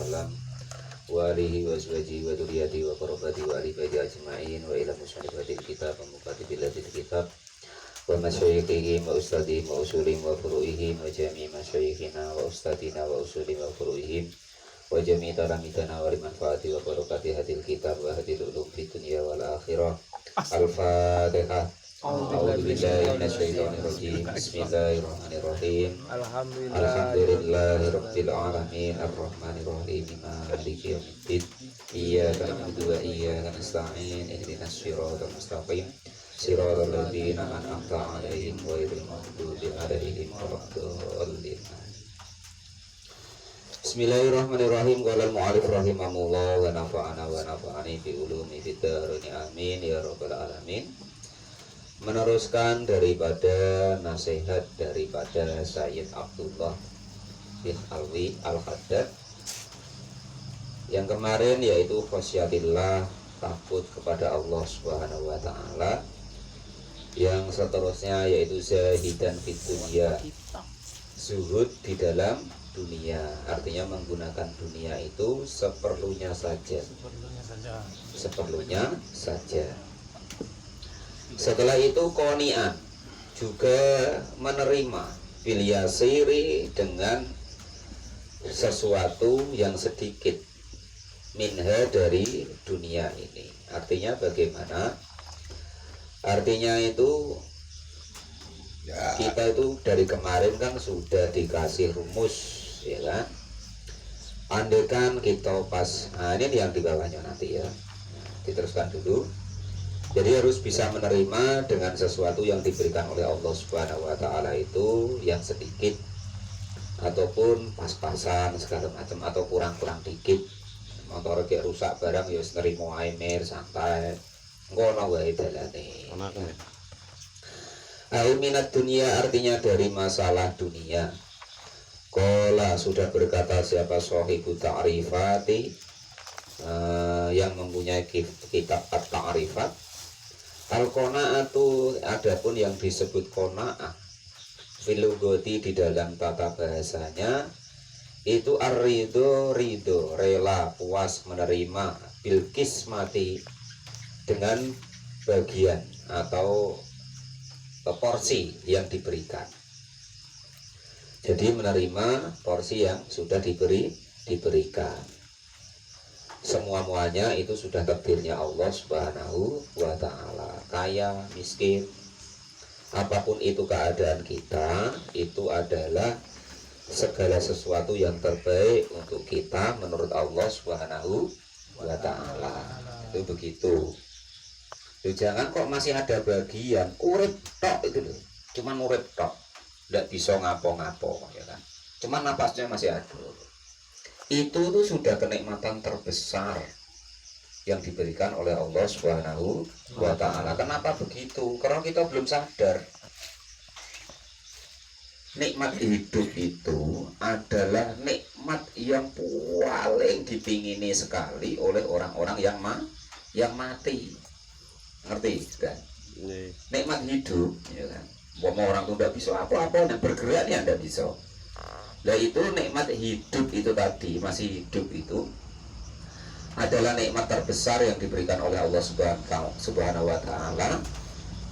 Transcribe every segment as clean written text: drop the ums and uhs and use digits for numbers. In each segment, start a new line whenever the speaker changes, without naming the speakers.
wasallam wa alihi wa azwajihi wa dzurriyyatihi wa qurrati wa ali baiti ajmain wa ila musannifatil kitab wa mukatibil kitab wa masyayikhihim wa ustadihim wa usulihim wa furu'ihim wa jami' masyayikhina wa ustadina wa usulihim wa furu'ihim wa jami' talamidana wa limanfaati wa barakati hadil kitab wa hadil ulum fid dunya wal akhirah. Al-Fatihah. A'udzu billahi minasyaitonir rajim. Bismillahirrahmanirrahim. Alhamdulillahirabbil alamin arrahmanir rahim maliki yaumiddin. Iyyaka na'budu wa iyyaka nasta'in ihdinas siratal mustaqim siratal ladzina an'amta 'alaihim ghairil maghdubi 'alaihim waladdallin. Bismillahirrahmanirrahim. Qala al-mu'allif rahimahullah wa nafa'ana wa nafa'ani bi ulumi fid dharain amin ya rabbal alamin. Meneruskan daripada nasihat daripada Sayyid Abdullah bin Alwi Al-Haddad yang kemarin, yaitu khasyatillah, takut kepada Allah Subhanahu wa taala. Yang seterusnya yaitu zahidan fid dunya, zuhud di dalam dunia, artinya menggunakan dunia itu seperlunya saja. Seperlunya saja. Setelah itu qoni'an, juga menerima bil yasiri, dengan sesuatu yang sedikit, minha, dari dunia ini. Artinya bagaimana? Artinya itu kita itu dari kemarin kan sudah dikasih rumus, ya kan? Andaikan kita pas, nah ini yang di bawahnya nanti ya, diteruskan dulu. Jadi harus bisa menerima dengan sesuatu yang diberikan oleh Allah Subhanahu wa taala itu yang sedikit ataupun pas-pasan segala macam, atau kurang-kurang dikit. Motor kayak rusak barang ya nerimo ae mir santai. Ngono wae dalane. Minat dunia, artinya dari masalah dunia. Qala, sudah berkata siapa sahibu ta'rifati, yang mempunyai kitab at-ta'rifat. Al-qana'atu, adapun yang disebut qana'ah filugoti di dalam tata bahasanya itu ar-ridho, ridho, rela, puas, menerima, bil kismati, dengan bagian atau porsi yang diberikan. Jadi menerima porsi yang sudah diberikan. Semua-muanya itu sudah takdirnya Allah Subhanahu wa ta'ala. Kaya, miskin, apapun itu keadaan kita, itu adalah segala sesuatu yang terbaik untuk kita menurut Allah Subhanahu wa ta'ala. Itu begitu. Jangan kok masih ada bagian urip tok itu loh. Cuman urip tok, tidak bisa ngapo-ngapo, ya kan? Cuman napasnya masih ada. Itu tuh sudah kenikmatan terbesar yang diberikan oleh Allah Subhanahu wa ta'ala. Kenapa begitu? Karena kita belum sadar. Nikmat hidup itu adalah nikmat yang paling dipingini sekali oleh orang-orang yang mati. Ngerti kan? Nikmat hidup, ya kan? Mau orang tuh tidak bisa apa-apa, yang bergerak ya tidak bisa. Nah itu nikmat hidup itu tadi, masih hidup itu adalah nikmat terbesar yang diberikan oleh Allah Subhanahu wa ta'ala.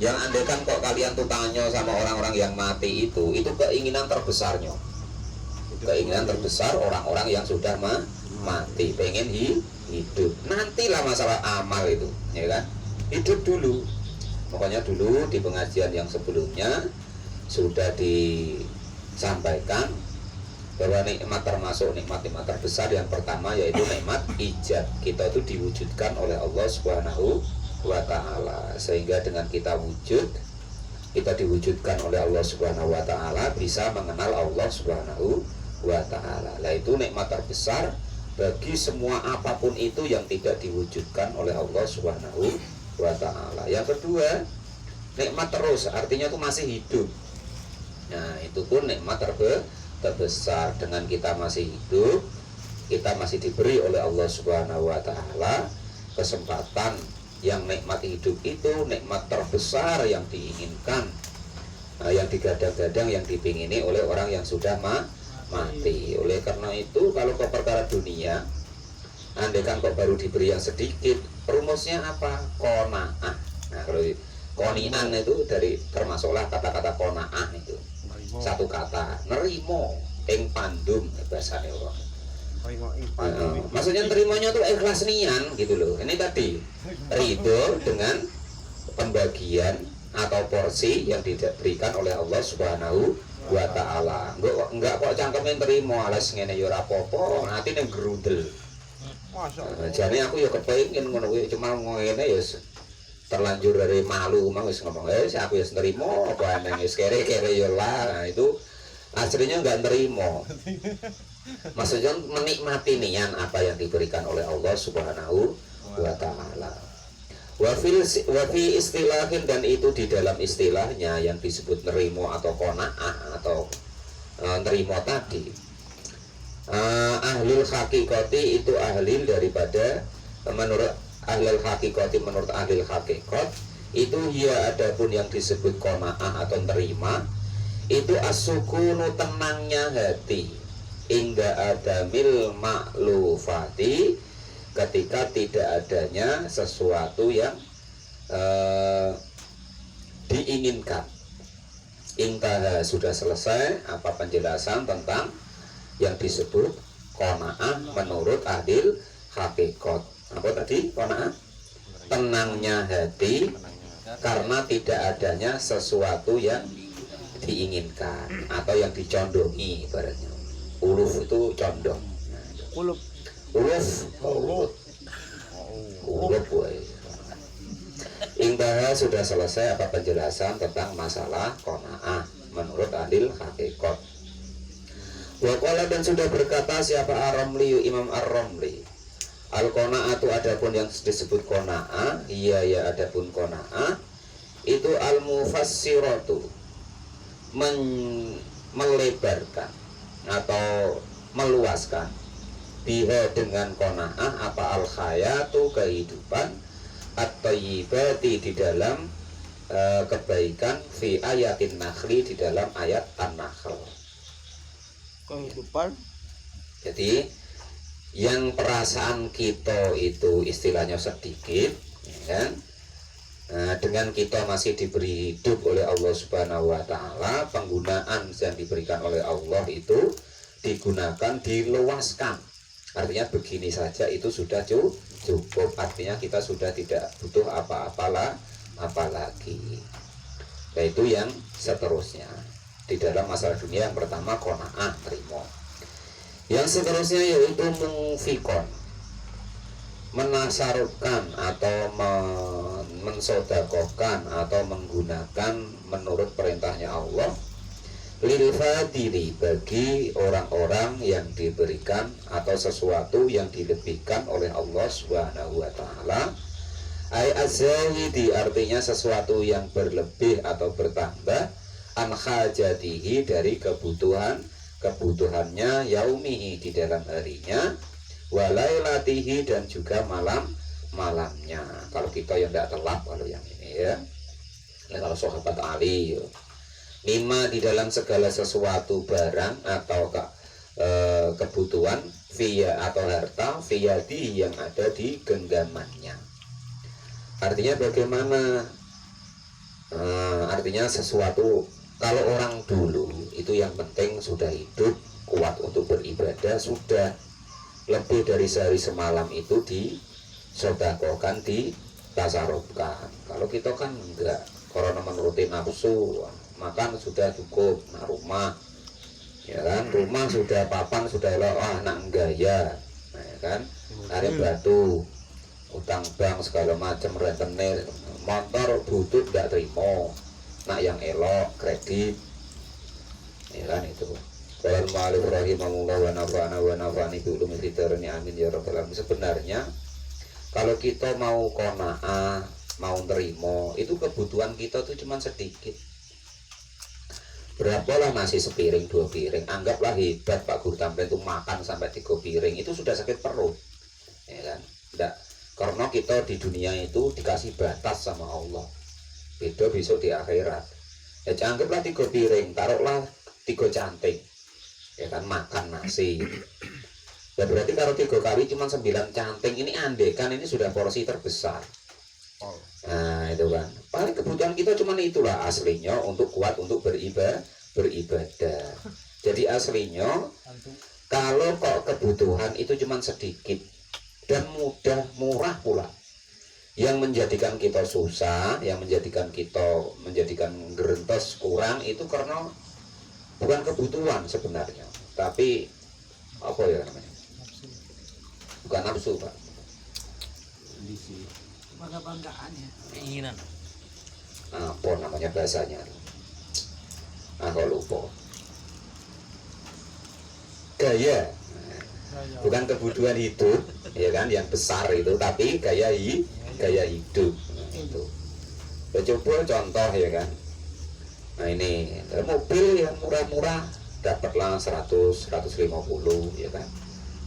Yang andaikan kok kalian tuh tanya sama orang-orang yang mati itu keinginan terbesarnya. Keinginan terbesar orang-orang yang sudah mati, pengen hidup. Nantilah masalah amal itu, ya kan? Hidup dulu. Pokoknya dulu di pengajian yang sebelumnya sudah disampaikan bahwa nikmat termasuk nikmat-nikmat terbesar yang pertama yaitu nikmat ijab. Kita itu diwujudkan oleh Allah Subhanahu wa ta'ala, sehingga dengan kita wujud, kita diwujudkan oleh Allah Subhanahu wa ta'ala, bisa mengenal Allah Subhanahu wa ta'ala. Nah itu nikmat terbesar bagi semua apapun itu yang tidak diwujudkan oleh Allah Subhanahu wa ta'ala. Yang kedua, nikmat terus, artinya itu masih hidup. Nah itu pun nikmat terbesar. Dengan kita masih hidup, kita masih diberi oleh Allah Subhanahu wa ta'ala kesempatan yang nikmat hidup itu nikmat terbesar yang diinginkan, yang digadang-gadang, yang dipingini oleh orang yang sudah mati. Oleh karena itu kalau ke perkara dunia, andaikan kok baru diberi yang sedikit, rumusnya apa? Qanaah. Nah, kalau konian itu dari termasuklah kata-kata qanaah itu. Satu kata, nerimo ing pandum bahasane orang. Maksudnya terimanya tuh ikhlas nian gitu loh. Ini tadi ridho dengan pembagian atau porsi yang diberikan oleh Allah Subhanahu wa taala. Enggak kok cangkemen terima alas ngene ya ora apa-apa, atine grudel. Jane aku ya kepengin ngono kuwi, cuma ngene ya terlanjur dari malu mang wis ngomong aku ya nerimo apa nang wis kere-kere ya lah. Nah, itu aslinya enggak nerimo. Maksudnya menikmati nian apa yang diberikan oleh Allah Subhanahu wa taala. Wa fi istilahin, dan itu di dalam istilahnya yang disebut nerimo atau qanaah atau nerimo tadi. Ahlul hakikati itu ahli daripada menurut ahlul hakikati, menurut ahlul hakikat itu ya adapun yang disebut qanaah atau nerima itu as-sukunu tenangnya hati inda adamil maklufati, ketika tidak adanya sesuatu yang diinginkan. Intaha, sudah selesai apa penjelasan tentang yang disebut qanaah menurut ahli hakikat. Apa tadi qanaah? Tenangnya hati karena tidak adanya sesuatu yang diinginkan atau yang dicondongi ibaratnya. Uluf itu condong.
Uluf.
Intaha, sudah selesai apa penjelasan tentang masalah qanaah menurut ahli hakikat. Waqala, dan sudah berkata siapa Ar-Ramli, Imam Ar-Ramli, al-qanaatu adapun yang disebut qanaah, iya ya adapun qanaah itu al-mufassiratu, melebarkan atau meluaskan, biha dengan qanaah apa al-hayatu kehidupan, at-thayyibati di dalam kebaikan, fi ayatin nakhli di dalam ayat an-nakhl.
Kehidupan.
Jadi yang perasaan kita itu istilahnya sedikit, ya kan? Dengan kita masih diberi hidup oleh Allah Subhanahu wa taala, penggunaan yang diberikan oleh Allah itu digunakan, diluaskan. Artinya begini saja itu sudah cukup. Artinya kita sudah tidak butuh apa-apalah apalagi. Yaitu yang seterusnya di dalam masalah dunia. Yang pertama qanaah, terima. Yang seterusnya yaitu mungfikon, menasarufkan atau mensodakohkan atau menggunakan menurut perintahnya Allah, lil fadili, bagi orang-orang yang diberikan atau sesuatu yang dilebihkan oleh Allah Subhanahu wa taala. Ai azawidi, artinya sesuatu yang berlebih atau bertambah, an hajatihi, dari kebutuhannya, yaumihi, di dalam harinya, walailatihi, dan juga malamnya. Kalau kita yang tidak telat, kalau yang ini ya. Nah, kalau sahabat Ali ya, lima di dalam segala sesuatu barang atau kebutuhan via atau harta viyadi, yang ada di genggamannya. Artinya bagaimana? Artinya sesuatu, kalau orang dulu itu yang penting sudah hidup kuat untuk beribadah, sudah lebih dari sehari semalam itu disodakohkan, ditasarufkan. Kalau kita kan enggak, karena menuruti nafsu, makan sudah cukup, nah rumah, ya kan, rumah sudah, papan sudah elok, nak gaya, nah, ya kan, tarik batu, utang bank segala macam, rentenir, motor butut tidak terima, nak yang elok, kredit, ya kan itu. Qala al-mu'allif rahimahullah wa nafa'ani bi ulumil hidarani amin ya rabbal alamin. Sebenarnya kalau kita mau qanaah, mau terima, itu kebutuhan kita tuh cuma sedikit. Berapalah nasi sepiring, 2 piring, anggaplah hebat Pak Guru Tamrin itu makan sampai 3 piring, itu sudah sakit perut, ya kan? Enggak, karena kita di dunia itu dikasih batas sama Allah, beda besok di akhirat. Ya anggaplah 3 piring, taruhlah 3 cantik, ya kan, makan nasi. Ya berarti kalau 3 kali cuma 9 canting, ini andekan ini sudah porsi terbesar. Nah itu kan, paling kebutuhan kita cuma itulah aslinya, untuk kuat untuk beribadah. Jadi aslinya kalau kok kebutuhan itu cuma sedikit dan mudah, murah pula, yang menjadikan kita susah, yang menjadikan gerentos kurang, itu karena bukan kebutuhan sebenarnya, tapi apa ya namanya, bukan nafsu Pak,
banggaan ya,
keinginan.
apa namanya bahasanya, aku lupa, gaya, bukan kebutuhan hidup ya kan, yang besar itu, tapi gaya hidup. Nah, itu coba contoh ya kan. Nah ini mobil yang murah-murah dapatlah 100, 150 ya kan.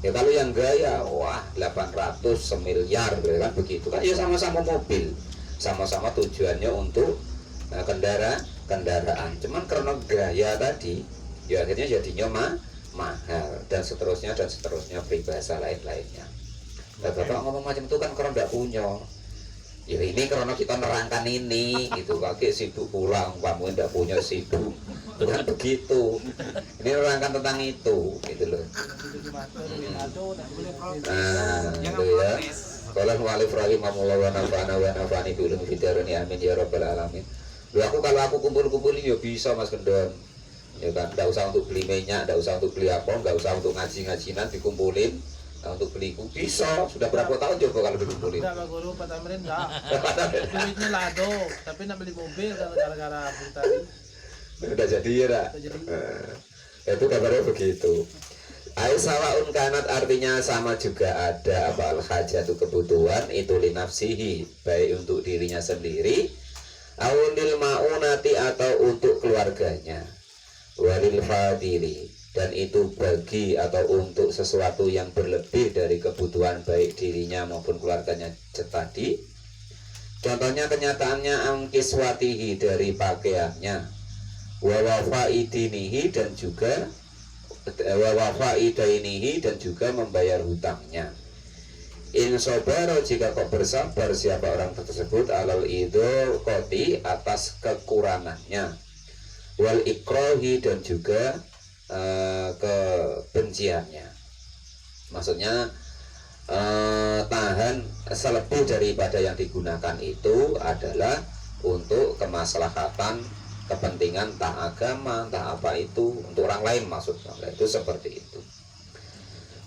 Ya kalau yang gaya wah 800, semiliar ya kan, begitu kan. Ya sama-sama mobil, sama-sama tujuannya untuk kendaraan. Cuman karena gaya tadi ya akhirnya jadinya mahal, dan seterusnya peribahasa lain-lainnya. Nah, Bapak ngomong macam itu kan karena tidak punya. Ya ini karena kita nerangkan ini gitu, kakek sibuk pulang, kamu tidak punya sibuk, bukan begitu. Ini nerangkan tentang itu gitu loh. Nah itu ya, kalau mu'alif rahimahullah wa nafa'ani bi ulumi fidarani amin ya rabbal alamin. Loh, kalau aku kumpul-kumpulin ya bisa Mas Gendon, ya kan, nggak usah untuk beli minyak, nggak usah untuk beli apa, nggak usah untuk ngaji-ngajinan, dikumpulin. Nah, untuk beli bisa, sudah berapa tahun coba kalau dikumpulin?
Enggak Pak Guru, Pak Tamrin enggak. Duitnya lado, tapi nak beli mobil gara-gara tadi.
Udah jadi ya dak? Itu kabarnya begitu. Aisawaun kanat artinya sama juga ada apa al-hajatu kebutuhan itu linafsihi, baik untuk dirinya sendiri, awunil maunati atau untuk keluarganya, walil fadili, dan itu bagi atau untuk sesuatu yang berlebih dari kebutuhan baik dirinya maupun keluarganya tadi. Contohnya kenyataannya angkiswatihi, dari pakaiannya, wawafaidinihi, dan juga wawafaidainihi, dan juga membayar hutangnya. Insobaro, jika kau bersabar siapa orang tersebut, alal idul koti, atas kekurangannya, wal ikrohi, dan juga kebenciannya. Maksudnya tahan selebih daripada yang digunakan itu adalah untuk kemaslahatan, kepentingan entah agama, entah apa itu, untuk orang lain maksudnya. Itu seperti itu.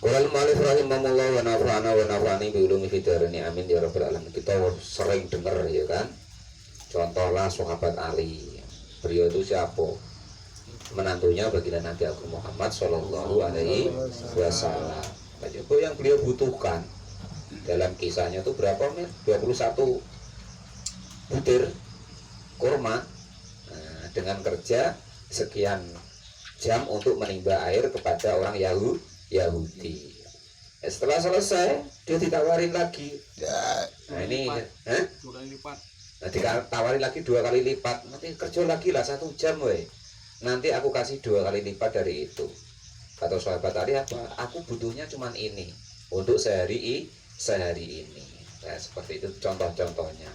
Qul ma'alif rahimahullah wa nafa'ana wa nafa'ani bi ulumi fidarani amin ya rabbal alamin. Kita sering dengar ya kan, contohlah sahabat Ali. Beliau itu siapa? Menantunya baginda Nabi Agung Muhammad Shallallahu Alaihi Wasallam. Yang beliau butuhkan dalam kisahnya itu berapa men? 21 butir kurma, dengan kerja sekian jam untuk menimba air kepada orang Yahudi. Setelah selesai dia ditawarin lagi. Nah ini,
2 kali lipat.
Nah, ditawarin lagi 2 kali lipat. Nanti kerja lagi lah 1 jam weh. Nanti aku kasih 2 kali lipat dari itu. Kata sahabat tadi apa? Aku butuhnya cuman ini untuk sehari ini. Nah, seperti itu contoh-contohnya.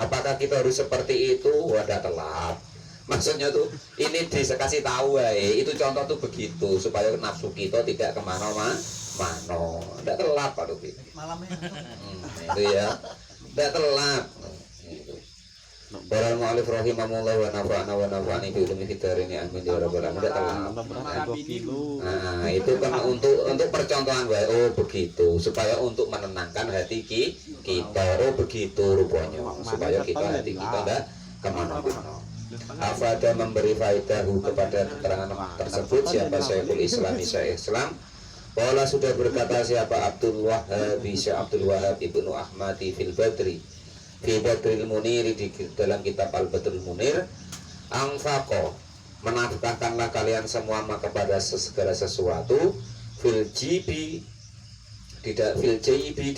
Apakah kita harus seperti itu? Wadah telat. Maksudnya tuh ini dikasih tahu itu contoh tuh begitu supaya nafsu kita tidak kemana-mana. Tidak telat Pak Rupi.
Malamnya
itu ya. Tidak telat. Para mu'alif rahimahullah wa nafa'ana wa nafa'ani bi ulumi fidarini amin ya rabbal alamin. Nah, itu kan untuk percontohan wae. Oh begitu, supaya untuk menenangkan hati kita. Oh begitu rupanya, supaya hati kita tidak kemana-mana. Afada memberi faidahu kepada keterangan tersebut siapa Syekhul Islam. Wala sudah berkata siapa Abdul Wahhab ibnu Ahmad fil Badri fi Badril Munir, di dalam kitab Al Badrul Munir, angfaqo, menafkahkanlah kalian semua kepada segala sesuatu, fil jibi di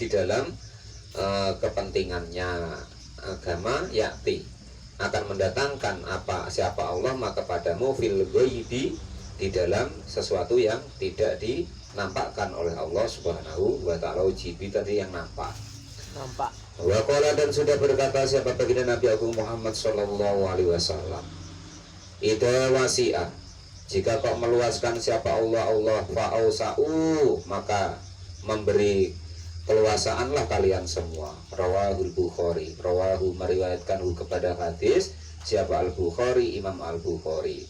dalam kepentingannya agama, yakti akan mendatangkan apa siapa Allah maka padamu fil ghaibi di dalam sesuatu yang tidak dinampakkan oleh Allah Subhanahu wa taala. Ujibi tadi yang nampak. Wa qala, dan sudah berkata siapa baginda Nabi Agung Muhammad sallallahu alaihi wasallam, idza wasi'a, jika kau meluaskan siapa Allah fa'ausa'u, maka memberi keluasaanlah kalian semua. Rawahul Bukhari, rawahu meriwayatkanhu kepada hadis siapa Al-Bukhari, Imam Al-Bukhari.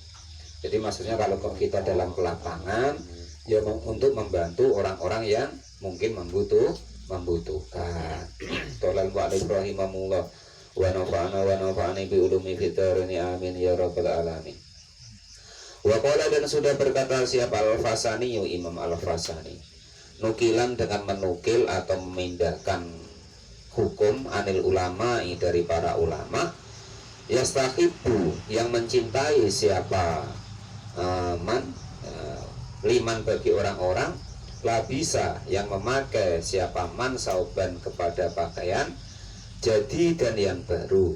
Jadi maksudnya kalau kita dalam kelapangan ya untuk membantu orang-orang yang mungkin membutuhkan. Tolal mu'alif rahimahullah wa nafa'ani bi ulumi fitarini amin ya rabbal alamin. Wa qala, dan sudah berkata siapa Al-Fasani, Imam Al-Fasani, nukilan dengan menukil atau memindahkan hukum anil ulama, dari para ulama, yastahibu, yang mencintai siapa liman, bagi orang-orang, la bisa, yang memakai siapa man sauban, kepada pakaian jadi dan yang baru.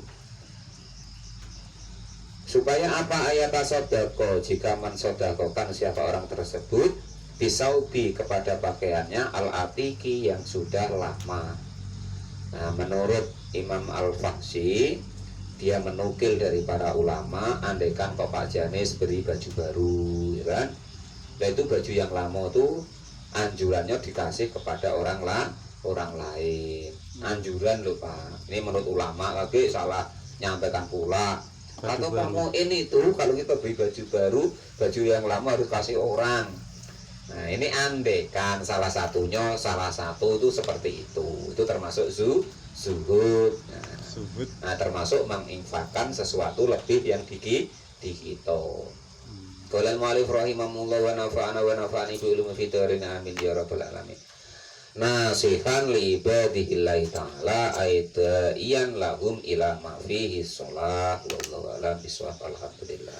Supaya apa? Ayat sodako, jika mensodakokan siapa orang tersebut bisaubi, kepada pakaiannya al-atiki, yang sudah lama. Nah, menurut Imam Al-Faksi, dia menukil dari para ulama, andaikan kok Pak Janis beri baju baru, ya kan? Nah, itu baju yang lama tuh anjurannya dikasih kepada orang lain. Anjuran loh Pak. Ini menurut ulama, lagi salah nyampaikan pula. Atau kamu ini tuh kalau kita beli baju baru, baju yang lama harus kasih orang. Nah, ini andekan salah satu itu seperti itu termasuk zuhud. Nah, termasuk menginfakkan sesuatu lebih yang kita. Qala al-mu'allif rahimahullah wa nafa'ani bi ulumi fitarin amin ya rabbal alamin. Nasihan li ibadillahi ta'ala aidaiyan lahum ila ma fihi shalah wallahu a'lam bishawab. Alhamdulillah.